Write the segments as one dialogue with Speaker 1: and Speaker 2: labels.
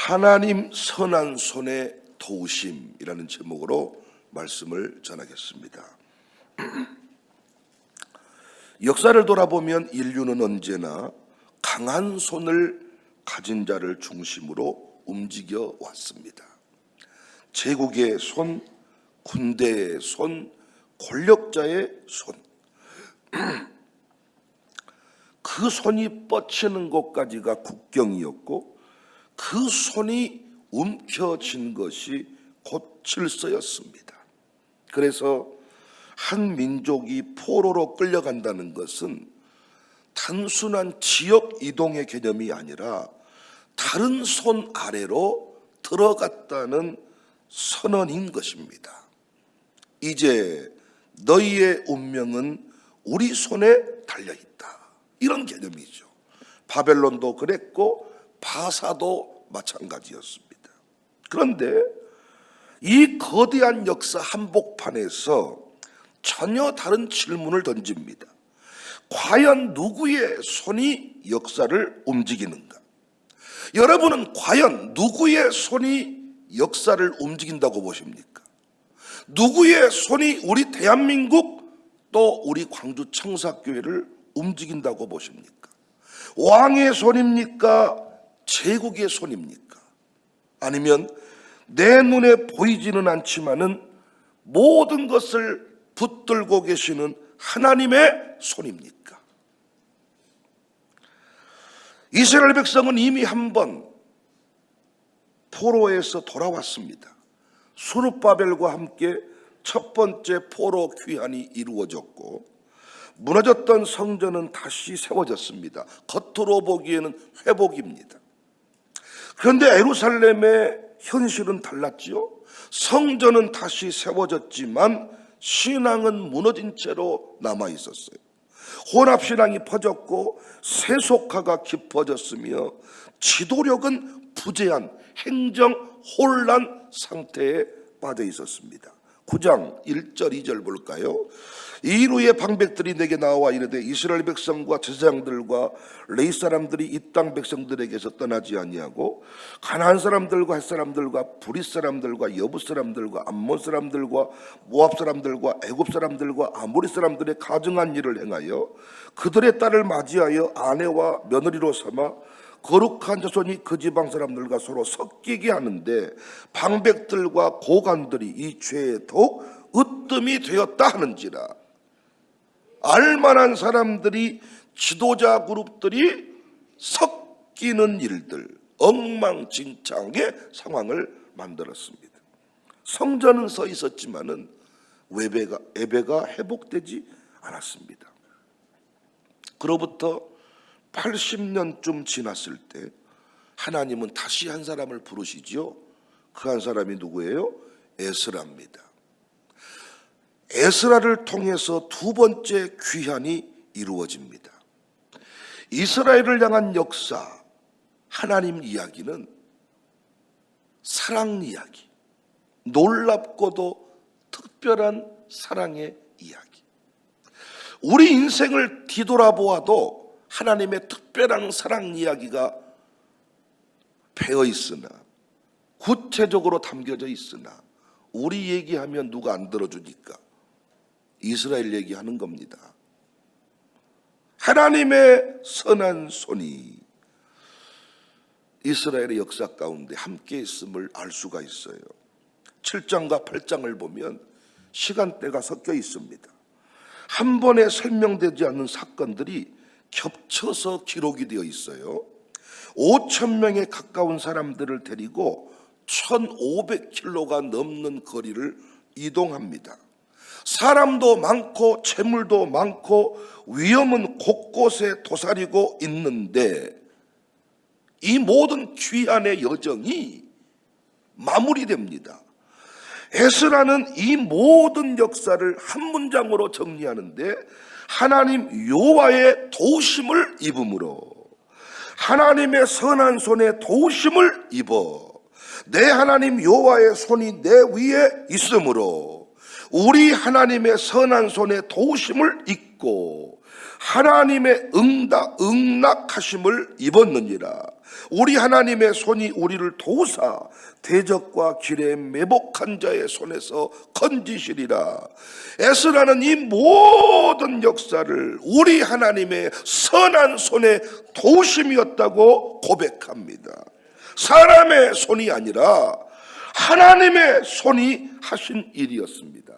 Speaker 1: 하나님 선한 손의 도우심이라는 제목으로 말씀을 전하겠습니다. 역사를 돌아보면 인류는 언제나 강한 손을 가진 자를 중심으로 움직여 왔습니다. 제국의 손, 군대의 손, 권력자의 손, 그 손이 뻗치는 것까지가 국경이었고 그 손이 움켜쥔 것이 곧 질서였습니다. 그래서 한 민족이 포로로 끌려간다는 것은 단순한 지역 이동의 개념이 아니라 다른 손 아래로 들어갔다는 선언인 것입니다. 이제 너희의 운명은 우리 손에 달려있다, 이런 개념이죠. 바벨론도 그랬고 바사도 마찬가지였습니다. 그런데 이 거대한 역사 한복판에서 전혀 다른 질문을 던집니다. 과연 누구의 손이 역사를 움직이는가? 여러분은 과연 누구의 손이 역사를 움직인다고 보십니까? 누구의 손이 우리 대한민국 또 우리 광주 청사교회를 움직인다고 보십니까? 왕의 손입니까? 제국의 손입니까? 아니면 내 눈에 보이지는 않지만은 모든 것을 붙들고 계시는 하나님의 손입니까? 이스라엘 백성은 이미 한번 포로에서 돌아왔습니다. 스룹바벨과 함께 첫 번째 포로 귀환이 이루어졌고 무너졌던 성전은 다시 세워졌습니다. 겉으로 보기에는 회복입니다. 그런데 예루살렘의 현실은 달랐지요. 성전은 다시 세워졌지만 신앙은 무너진 채로 남아 있었어요. 혼합신앙이 퍼졌고 세속화가 깊어졌으며 지도력은 부재한 행정 혼란 상태에 빠져 있었습니다. 9장 1절 2절 볼까요? 이루의 방백들이 내게 나와 이르되 이스라엘 백성과 제사장들과 레위 사람들이 이 땅 백성들에게서 떠나지 아니하고 가나안 사람들과 헷 사람들과 브릿 사람들과 여부 사람들과 암몬 사람들과 모압 사람들과 애굽 사람들과 아모리 사람들의 가증한 일을 행하여 그들의 딸을 맞이하여 아내와 며느리로 삼아 거룩한 자손이 그 지방 사람들과 서로 섞이게 하는데 방백들과 고관들이 이 죄에 더욱 으뜸이 되었다 하는지라. 알만한 사람들이, 지도자 그룹들이 섞이는 일들, 엉망진창의 상황을 만들었습니다. 성전은 서 있었지만은 예배가 회복되지 않았습니다. 그로부터 80년쯤 지났을 때 하나님은 다시 한 사람을 부르시지요. 그 한 사람이 누구예요? 에스라입니다. 에스라를 통해서 두 번째 귀환이 이루어집니다. 이스라엘을 향한 역사, 하나님 이야기는 사랑 이야기, 놀랍고도 특별한 사랑의 이야기. 우리 인생을 뒤돌아보아도 하나님의 특별한 사랑 이야기가 배어 있으나, 구체적으로 담겨져 있으나 우리 얘기하면 누가 안 들어주니까 이스라엘 얘기하는 겁니다. 하나님의 선한 손이 이스라엘의 역사 가운데 함께 있음을 알 수가 있어요. 7장과 8장을 보면 시간대가 섞여 있습니다. 한 번에 설명되지 않는 사건들이 겹쳐서 기록이 되어 있어요. 5,000명에 가까운 사람들을 데리고 1,500km가 넘는 거리를 이동합니다. 사람도 많고 재물도 많고 위험은 곳곳에 도사리고 있는데 이 모든 귀환의 여정이 마무리됩니다. 에스라는 이 모든 역사를 한 문장으로 정리하는데 하나님 여호와의 도우심을 입음으로, 하나님의 선한 손에 도우심을 입어 내 하나님 여호와의 손이 내 위에 있으므로 우리 하나님의 선한 손에 도우심을 입고 하나님의 응낙하심을 입었느니라. 우리 하나님의 손이 우리를 도우사 대적과 길에 매복한 자의 손에서 건지시리라. 에스라는 이 모든 역사를 우리 하나님의 선한 손의 도우심이었다고 고백합니다. 사람의 손이 아니라 하나님의 손이 하신 일이었습니다.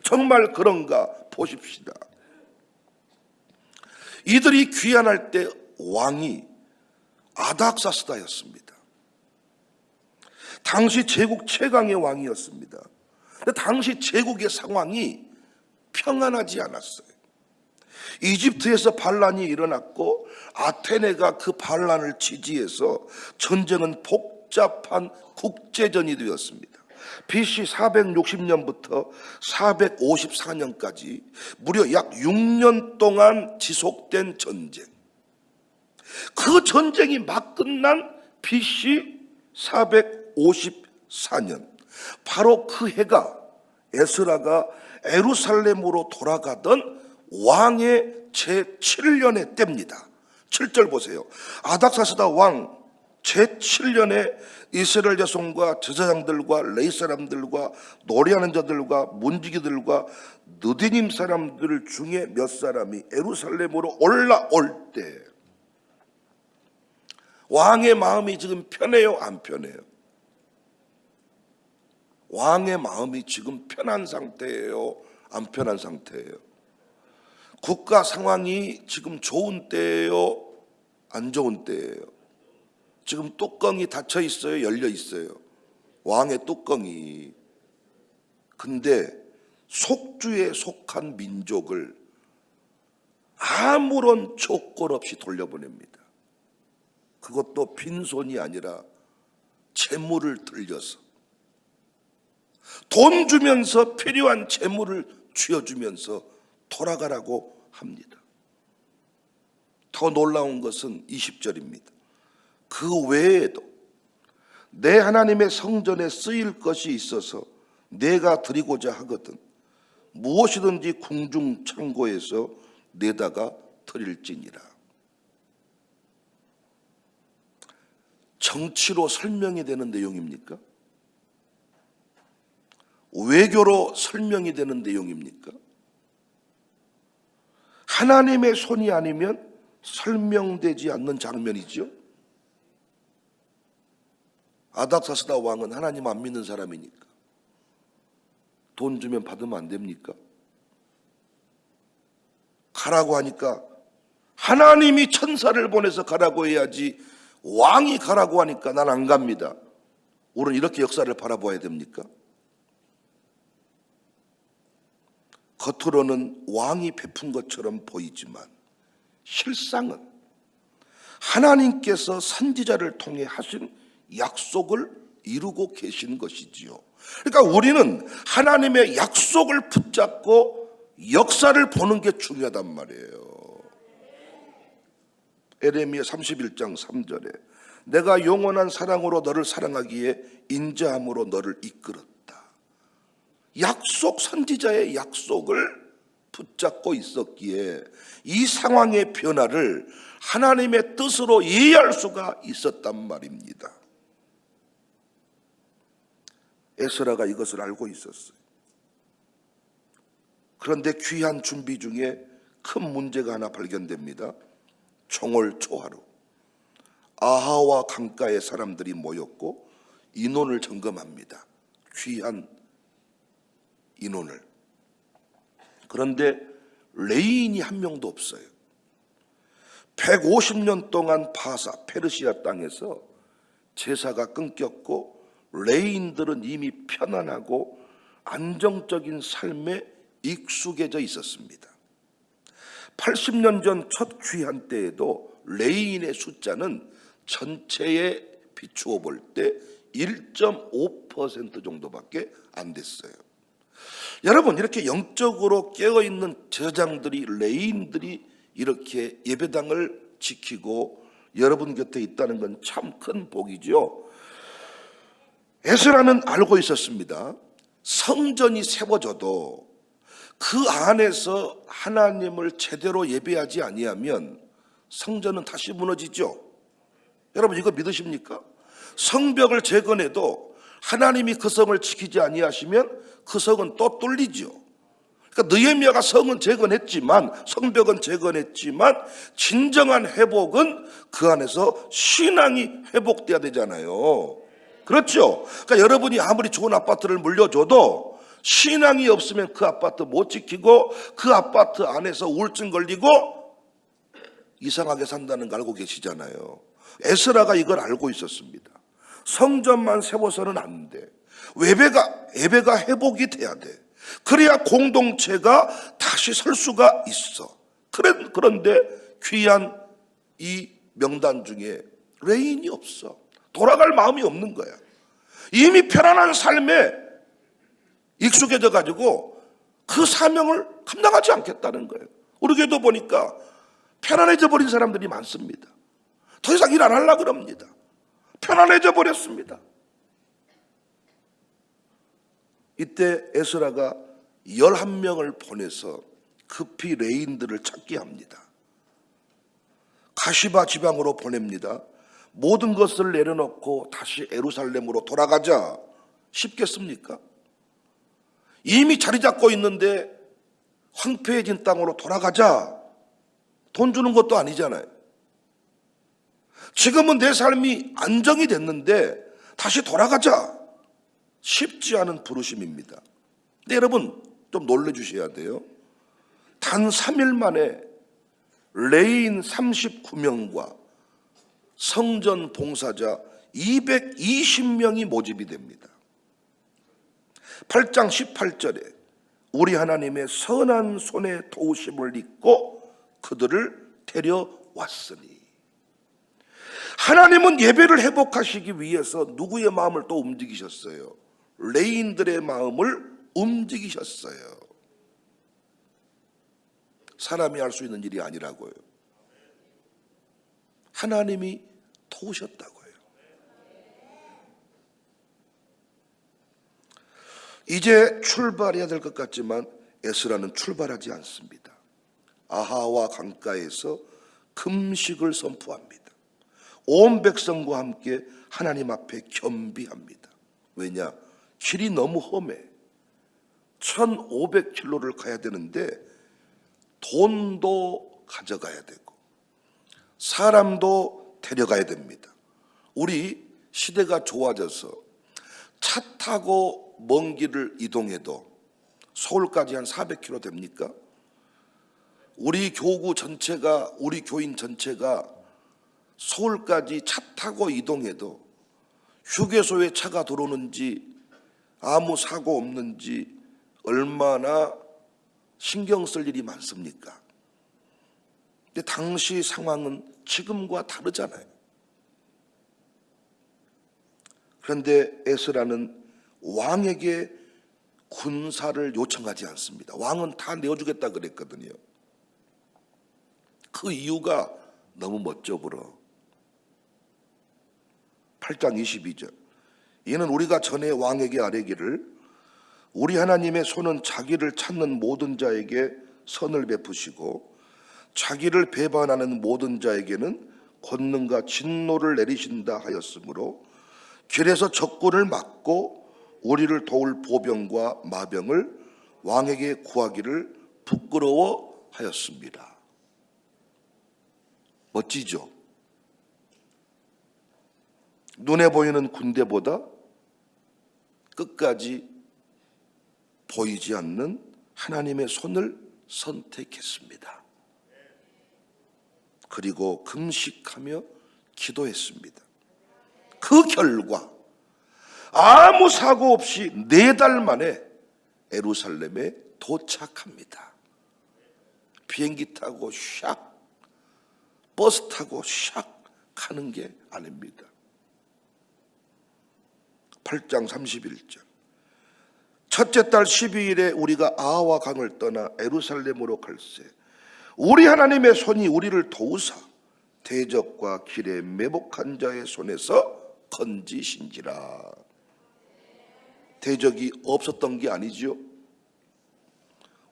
Speaker 1: 정말 그런가 보십시다. 이들이 귀환할 때 왕이 아닥사스다였습니다. 당시 제국 최강의 왕이었습니다. 근데 당시 제국의 상황이 평안하지 않았어요. 이집트에서 반란이 일어났고 아테네가 그 반란을 지지해서 전쟁은 복잡한 국제전이 되었습니다. BC 460년부터 454년까지 무려 약 6년 동안 지속된 전쟁. 그 전쟁이 막 끝난 BC 454년, 바로 그 해가 에스라가 예루살렘으로 돌아가던 왕의 제7년의 때입니다. 7절 보세요. 아닥사스다 왕 제7년에 이스라엘 자손과 제사장들과 레위 사람들과 노래하는 자들과 문지기들과 느디님 사람들 중에 몇 사람이 예루살렘으로 올라올 때 왕의 마음이 지금 편해요, 안 편해요? 왕의 마음이 지금 편한 상태예요, 안 편한 상태예요? 국가 상황이 지금 좋은 때예요, 안 좋은 때예요? 지금 뚜껑이 닫혀 있어요, 열려 있어요? 왕의 뚜껑이. 근데 속주에 속한 민족을 아무런 조건 없이 돌려보냅니다. 그것도 빈손이 아니라 재물을 들려서, 돈 주면서 필요한 재물을 쥐어주면서 돌아가라고 합니다. 더 놀라운 것은 20절입니다. 그 외에도 내 하나님의 성전에 쓰일 것이 있어서 내가 드리고자 하거든 무엇이든지 궁중 창고에서 내다가 드릴지니라. 정치로 설명이 되는 내용입니까? 외교로 설명이 되는 내용입니까? 하나님의 손이 아니면 설명되지 않는 장면이죠. 아닥사스다 왕은 하나님 안 믿는 사람이니까 돈 주면 받으면 안 됩니까? 가라고 하니까 하나님이 천사를 보내서 가라고 해야지 왕이 가라고 하니까 난 안 갑니다. 우리는 이렇게 역사를 바라봐야 됩니까? 겉으로는 왕이 베푼 것처럼 보이지만 실상은 하나님께서 선지자를 통해 하신 약속을 이루고 계신 것이지요. 그러니까 우리는 하나님의 약속을 붙잡고 역사를 보는 게 중요하단 말이에요. 에레미야 31장 3절에 내가 영원한 사랑으로 너를 사랑하기에 인자함으로 너를 이끌었다. 약속, 선지자의 약속을 붙잡고 있었기에 이 상황의 변화를 하나님의 뜻으로 이해할 수가 있었단 말입니다. 에스라가 이것을 알고 있었어요. 그런데 귀한 준비 중에 큰 문제가 하나 발견됩니다. 총월 초하루 아하와 강가의 사람들이 모였고 인원을 점검합니다. 귀한 인원을. 그런데 레인이 한 명도 없어요. 150년 동안 바사 페르시아 땅에서 제사가 끊겼고 레인들은 이미 편안하고 안정적인 삶에 익숙해져 있었습니다. 80년 전 첫 귀한 때에도 레인의 숫자는 전체에 비추어 볼 때 1.5% 정도밖에 안 됐어요. 여러분, 이렇게 영적으로 깨어있는 제사장들이, 레인들이 이렇게 예배당을 지키고 여러분 곁에 있다는 건 참 큰 복이죠. 에스라는 알고 있었습니다. 성전이 세워져도 그 안에서 하나님을 제대로 예배하지 아니하면 성전은 다시 무너지죠. 여러분 이거 믿으십니까? 성벽을 재건해도 하나님이 그 성을 지키지 아니하시면 그 성은 또 뚫리죠. 그러니까 느헤미야가 성은 재건했지만, 성벽은 재건했지만 진정한 회복은 그 안에서 신앙이 회복돼야 되잖아요. 그렇죠? 그러니까 여러분이 아무리 좋은 아파트를 물려줘도 신앙이 없으면 그 아파트 못 지키고 그 아파트 안에서 우울증 걸리고 이상하게 산다는 거 알고 계시잖아요. 에스라가 이걸 알고 있었습니다. 성전만 세워서는 안 돼. 예배가 회복이 돼야 돼. 그래야 공동체가 다시 설 수가 있어. 그런데 귀한 이 명단 중에 레인이 없어. 돌아갈 마음이 없는 거야. 이미 편안한 삶에 익숙해져 가지고 그 사명을 감당하지 않겠다는 거예요. 우리 교회도 보니까 편안해져 버린 사람들이 많습니다. 더 이상 일 안 하려고 그럽니다. 편안해져 버렸습니다. 이때 에스라가 11명을 보내서 급히 레인들을 찾게 합니다. 가시바 지방으로 보냅니다. 모든 것을 내려놓고 다시 예루살렘으로 돌아가자 쉽겠습니까? 이미 자리 잡고 있는데 황폐해진 땅으로 돌아가자, 돈 주는 것도 아니잖아요. 지금은 내 삶이 안정이 됐는데 다시 돌아가자, 쉽지 않은 부르심입니다. 근데 여러분 좀 놀라주셔야 돼요. 단 3일 만에 레인 39명과 성전 봉사자 220명이 모집이 됩니다. 8장 18절에 우리 하나님의 선한 손의 도우심을 입고 그들을 데려왔으니, 하나님은 예배를 회복하시기 위해서 누구의 마음을 또 움직이셨어요? 레인들의 마음을 움직이셨어요. 사람이 할 수 있는 일이 아니라고요. 하나님이 도우셨다고요. 이제 출발해야 될 것 같지만 에스라는 출발하지 않습니다. 아하와 강가에서 금식을 선포합니다. 온 백성과 함께 하나님 앞에 겸비합니다. 왜냐? 길이 너무 험해. 1500km를 가야 되는데 돈도 가져가야 되고 사람도 데려가야 됩니다. 우리 시대가 좋아져서 차 타고 먼 길을 이동해도 서울까지 한 400km 됩니까? 우리 교구 전체가, 우리 교인 전체가 서울까지 차 타고 이동해도 휴게소에 차가 들어오는지 아무 사고 없는지 얼마나 신경 쓸 일이 많습니까? 근데 당시 상황은 지금과 다르잖아요. 그런데 에스라는 왕에게 군사를 요청하지 않습니다. 왕은 다 내어주겠다 그랬거든요. 그 이유가 너무 멋져 보여. 8장 22절. 이는 우리가 전에 왕에게 아뢰기를 우리 하나님의 손은 자기를 찾는 모든 자에게 선을 베푸시고 자기를 배반하는 모든 자에게는 권능과 진노를 내리신다 하였으므로 길에서 적군을 막고 우리를 도울 보병과 마병을 왕에게 구하기를 부끄러워하였습니다. 멋지죠? 눈에 보이는 군대보다 끝까지 보이지 않는 하나님의 손을 선택했습니다. 그리고 금식하며 기도했습니다. 그 결과 아무 사고 없이 4달 만에 예루살렘에 도착합니다. 비행기 타고 샥, 버스 타고 샥 가는 게 아닙니다. 8장 31절. 첫째 달 12일에 우리가 아하와 강을 떠나 예루살렘으로 갈새 우리 하나님의 손이 우리를 도우사 대적과 길에 매복한 자의 손에서 건지신지라. 대적이 없었던 게 아니죠.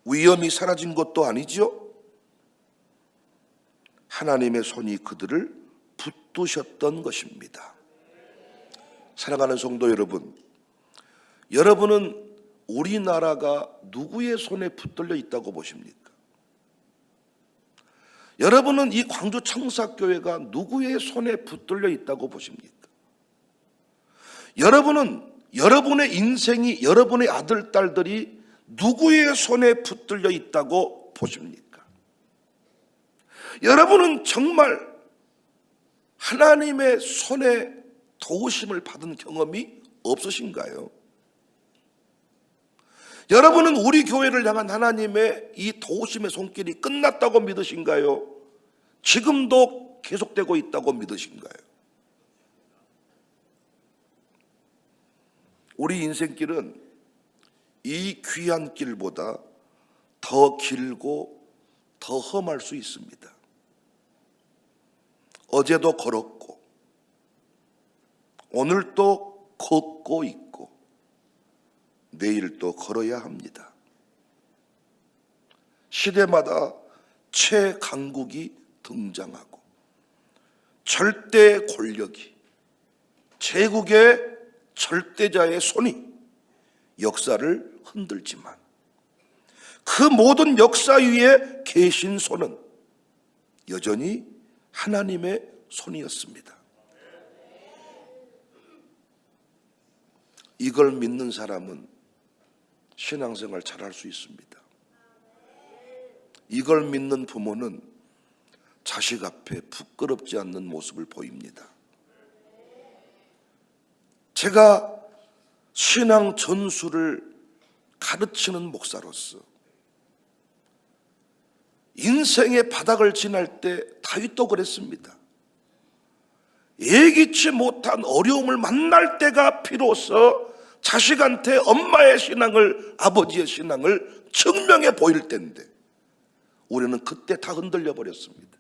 Speaker 1: 위험이 사라진 것도 아니죠. 하나님의 손이 그들을 붙드셨던 것입니다. 사랑하는 성도 여러분, 여러분은 우리나라가 누구의 손에 붙들려 있다고 보십니까? 여러분은 이 광주 청사교회가 누구의 손에 붙들려 있다고 보십니까? 여러분은 여러분의 인생이, 여러분의 아들, 딸들이 누구의 손에 붙들려 있다고 보십니까? 여러분은 정말 하나님의 손에 도우심을 받은 경험이 없으신가요? 여러분은 우리 교회를 향한 하나님의 이 도우심의 손길이 끝났다고 믿으신가요? 지금도 계속되고 있다고 믿으신가요? 우리 인생길은 이 귀한 길보다 더 길고 더 험할 수 있습니다. 어제도 걸었고 오늘도 걷고 있고 내일도 걸어야 합니다. 시대마다 최강국이 등장하고 절대 권력이, 제국의 절대자의 손이 역사를 흔들지만 그 모든 역사 위에 계신 손은 여전히 하나님의 손이었습니다. 이걸 믿는 사람은 신앙생활 잘할 수 있습니다. 이걸 믿는 부모는 자식 앞에 부끄럽지 않는 모습을 보입니다. 제가 신앙 전수를 가르치는 목사로서 인생의 바닥을 지날 때 다윗도 그랬습니다. 예기치 못한 어려움을 만날 때가 비로소 자식한테 엄마의 신앙을, 아버지의 신앙을 증명해 보일 때인데 우리는 그때 다 흔들려 버렸습니다.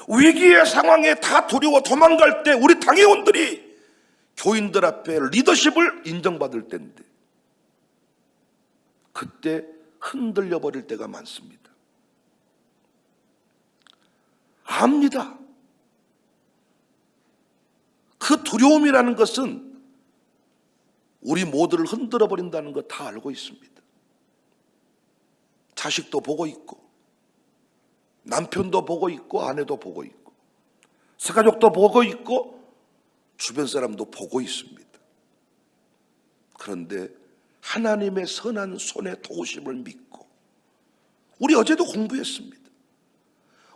Speaker 1: 위기의 상황에 다 두려워 도망갈 때 우리 당회원들이 교인들 앞에 리더십을 인정받을 때인데 그때 흔들려 버릴 때가 많습니다. 압니다. 그 두려움이라는 것은 우리 모두를 흔들어 버린다는 거 다 알고 있습니다. 자식도 보고 있고 남편도 보고 있고 아내도 보고 있고 새가족도 보고 있고 주변 사람도 보고 있습니다. 그런데 하나님의 선한 손의 도우심을 믿고 우리 어제도 공부했습니다.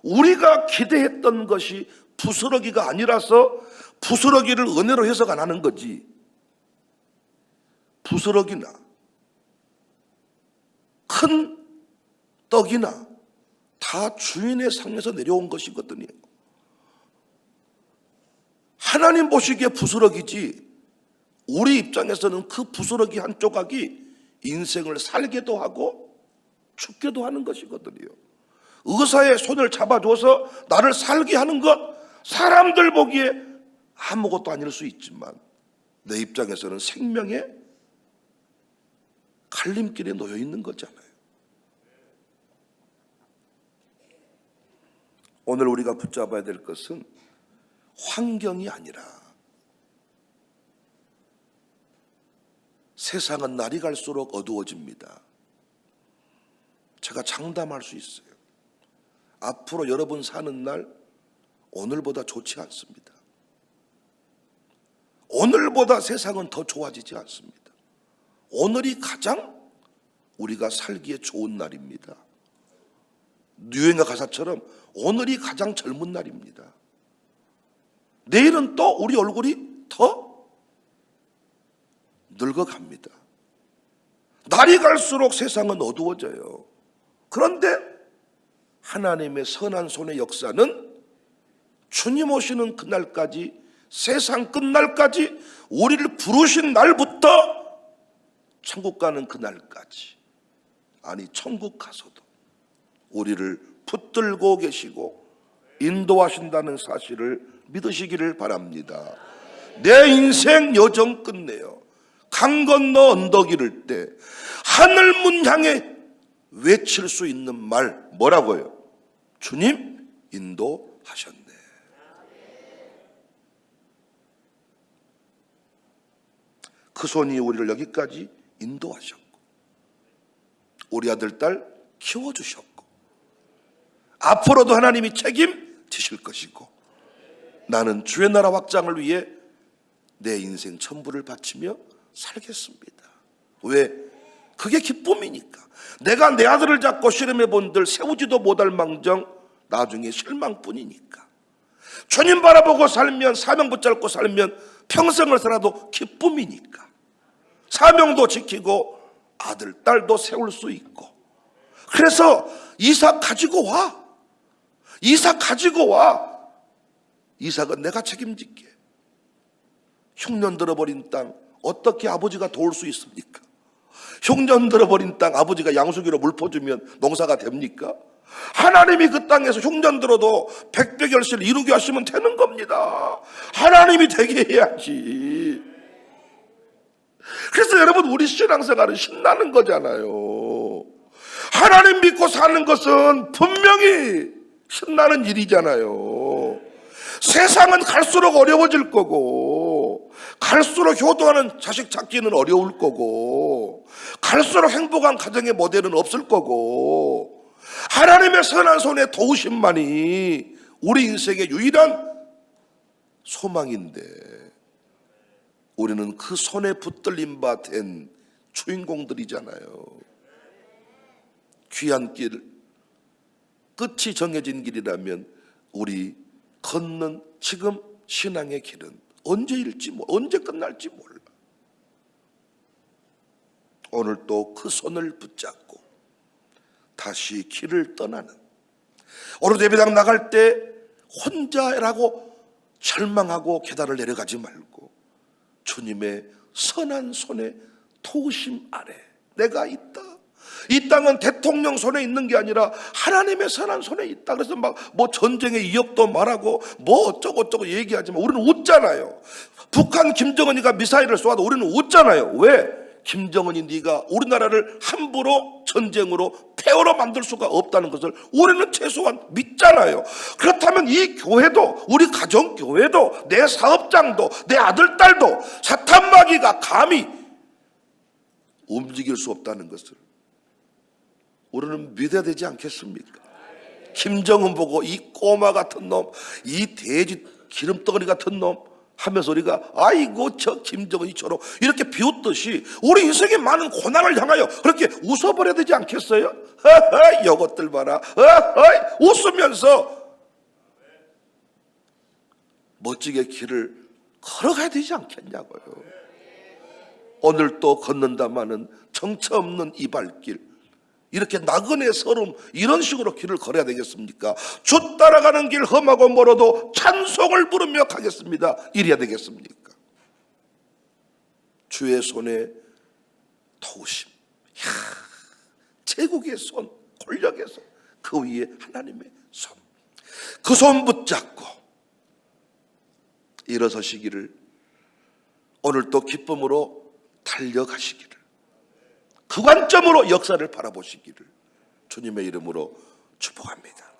Speaker 1: 우리가 기대했던 것이 부스러기가 아니라서 부스러기를 은혜로 해석 안 하는 거지, 부스러기나 큰 떡이나 다 주인의 상에서 내려온 것이거든요. 하나님 보시기에 부스러기지 우리 입장에서는 그 부스러기 한 조각이 인생을 살게도 하고 죽게도 하는 것이거든요. 의사의 손을 잡아줘서 나를 살게 하는 것, 사람들 보기에 아무것도 아닐 수 있지만 내 입장에서는 생명의 갈림길에 놓여 있는 거잖아요. 오늘 우리가 붙잡아야 될 것은 환경이 아니라 세상은 날이 갈수록 어두워집니다. 제가 장담할 수 있어요. 앞으로 여러분 사는 날 오늘보다 좋지 않습니다. 오늘보다 세상은 더 좋아지지 않습니다. 오늘이 가장 우리가 살기에 좋은 날입니다. 유행가 가사처럼 오늘이 가장 젊은 날입니다. 내일은 또 우리 얼굴이 더 늙어갑니다. 날이 갈수록 세상은 어두워져요. 그런데 하나님의 선한 손의 역사는 주님 오시는 그날까지, 세상 끝날까지, 우리를 부르신 날부터 천국 가는 그날까지, 아니 천국 가서도 우리를 붙들고 계시고 인도하신다는 사실을 믿으시기를 바랍니다. 내 인생 여정 끝내요. 강 건너 언덕 이를 때 하늘문 향해 외칠 수 있는 말 뭐라고요? 주님 인도하셨네. 그 손이 우리를 여기까지 인도하셨고 우리 아들 딸 키워주셨고 앞으로도 하나님이 책임지실 것이고 나는 주의 나라 확장을 위해 내 인생 전부를 바치며 살겠습니다. 왜? 그게 기쁨이니까. 내가 내 아들을 잡고 씨름해 본들 세우지도 못할 망정 나중에 실망뿐이니까. 주님 바라보고 살면, 사명 붙잡고 살면 평생을 살아도 기쁨이니까. 사명도 지키고 아들 딸도 세울 수 있고. 그래서 이삭 가지고 와. 이삭 가지고 와. 이삭은 내가 책임질게. 흉년 들어버린 땅 어떻게 아버지가 도울 수 있습니까? 흉년 들어버린 땅 아버지가 양수기로 물 퍼주면 농사가 됩니까? 하나님이 그 땅에서 흉년 들어도 백배결실을 이루게 하시면 되는 겁니다. 하나님이 되게 해야지. 그래서 여러분 우리 신앙생활은 신나는 거잖아요. 하나님 믿고 사는 것은 분명히 신나는 일이잖아요. 세상은 갈수록 어려워질 거고 갈수록 효도하는 자식 찾기는 어려울 거고 갈수록 행복한 가정의 모델은 없을 거고 하나님의 선한 손에 도우심만이 우리 인생의 유일한 소망인데 우리는 그 손에 붙들림 바 된 주인공들이잖아요. 귀한 길, 끝이 정해진 길이라면 우리 걷는 지금 신앙의 길은 언제 끝날지 몰라. 오늘 또 그 손을 붙잡고 다시 길을 떠나는, 오늘 예배당 나갈 때 혼자라고 절망하고 계단을 내려가지 말고 주님의 선한 손에 도우심 아래 내가 있다. 이 땅은 대통령 손에 있는 게 아니라 하나님의 선한 손에 있다. 그래서 막 뭐 전쟁의 위협도 말하고 뭐 어쩌고 얘기하지만 우리는 웃잖아요. 북한 김정은이가 미사일을 쏘아도 우리는 웃잖아요. 왜? 김정은이 네가 우리나라를 함부로 전쟁으로 폐허로 만들 수가 없다는 것을 우리는 최소한 믿잖아요. 그렇다면 이 교회도, 우리 가정교회도, 내 사업장도, 내 아들 딸도 사탄 마귀가 감히 움직일 수 없다는 것을 우리는 믿어야 되지 않겠습니까? 김정은 보고 이 꼬마 같은 놈, 이 돼지 기름덩어리 같은 놈 하면서 우리가 아이고 저 김정은이처럼 이렇게 비웃듯이 우리 인생의 많은 고난을 향하여 그렇게 웃어버려야 되지 않겠어요? 이것들 봐라. 웃으면서 멋지게 길을 걸어가야 되지 않겠냐고요. 오늘 또 걷는다마는 정처 없는 이 발길, 이렇게 나그네 서름 이런 식으로 길을 걸어야 되겠습니까? 주 따라가는 길 험하고 멀어도 찬송을 부르며 가겠습니다. 이래야 되겠습니까? 주의 손에 도우심, 제국의 손, 권력의 손, 그 위에 하나님의 손, 그 손 붙잡고 일어서시기를, 오늘 또 기쁨으로 달려가시기를, 그 관점으로 역사를 바라보시기를 주님의 이름으로 축복합니다.